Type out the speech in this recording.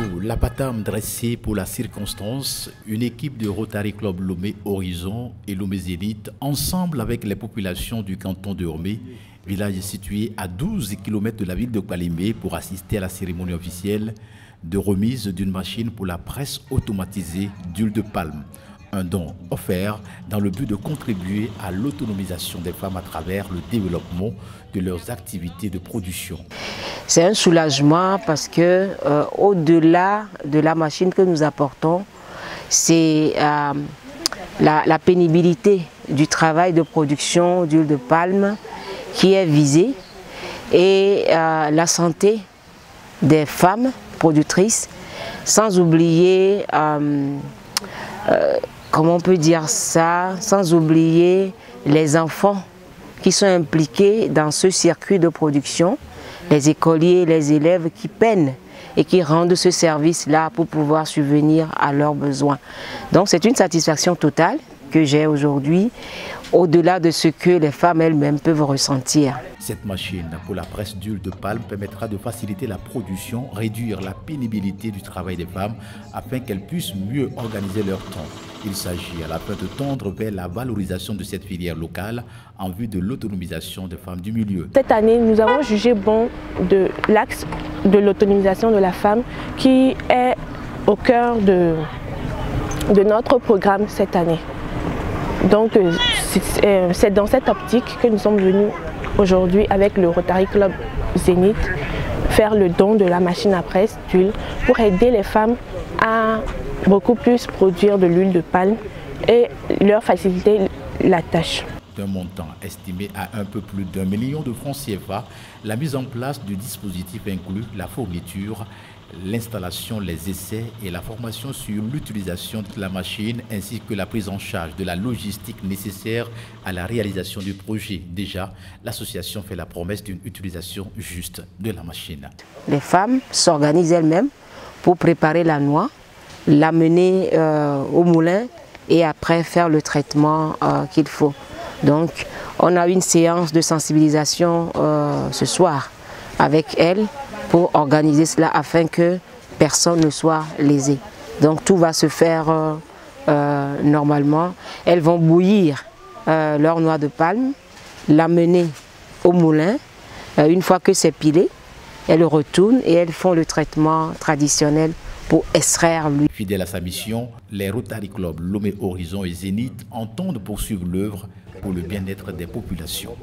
Sous l'abatame dressé pour la circonstance, une équipe de Rotary Club Lomé Horizon et Lomé Zénith, ensemble avec les populations du canton de Lomé, village situé à 12 km de la ville de Kpalimé, pour assister à la cérémonie officielle de remise d'une machine pour la presse automatisée d'huile de palme. Un don offert dans le but de contribuer à l'autonomisation des femmes à travers le développement de leurs activités de production. C'est un soulagement parce que au-delà de la machine que nous apportons, c'est la pénibilité du travail de production d'huile de palme qui est visée et la santé des femmes productrices, sans oublier, comment on peut dire ça, sans oublier les enfants qui sont impliqués dans ce circuit de production, les écoliers, les élèves qui peinent et qui rendent ce service-là pour pouvoir subvenir à leurs besoins. Donc c'est une satisfaction totale que j'ai aujourd'hui, au-delà de ce que les femmes elles-mêmes peuvent ressentir. Cette machine pour la presse d'huile de palme permettra de faciliter la production, réduire la pénibilité du travail des femmes afin qu'elles puissent mieux organiser leur temps. Il s'agit à la fin de tendre vers la valorisation de cette filière locale en vue de l'autonomisation des femmes du milieu. Cette année, nous avons jugé bon de l'axe de l'autonomisation de la femme qui est au cœur de notre programme cette année. Donc c'est dans cette optique que nous sommes venus aujourd'hui avec le Rotary Club Zénith faire le don de la machine à presse d'huile pour aider les femmes à beaucoup plus produire de l'huile de palme et leur faciliter la tâche. D'un montant estimé à un peu plus d'1 million de francs CFA, la mise en place du dispositif inclut la fourniture, l'installation, les essais et la formation sur l'utilisation de la machine ainsi que la prise en charge de la logistique nécessaire à la réalisation du projet. Déjà, l'association fait la promesse d'une utilisation juste de la machine. Les femmes s'organisent elles-mêmes pour préparer la noix, l'amener au moulin et après faire le traitement qu'il faut. Donc on a une séance de sensibilisation ce soir avec elles pour organiser cela afin que personne ne soit lésé. Donc tout va se faire normalement. Elles vont bouillir leur noix de palme, l'amener au moulin. Une fois que c'est pilé, elles retournent et elles font le traitement traditionnel pour extraire l'huile. Fidèle à sa mission, les Rotary Club Lomé Horizon et Zénith entendent poursuivre l'œuvre pour le bien-être des populations.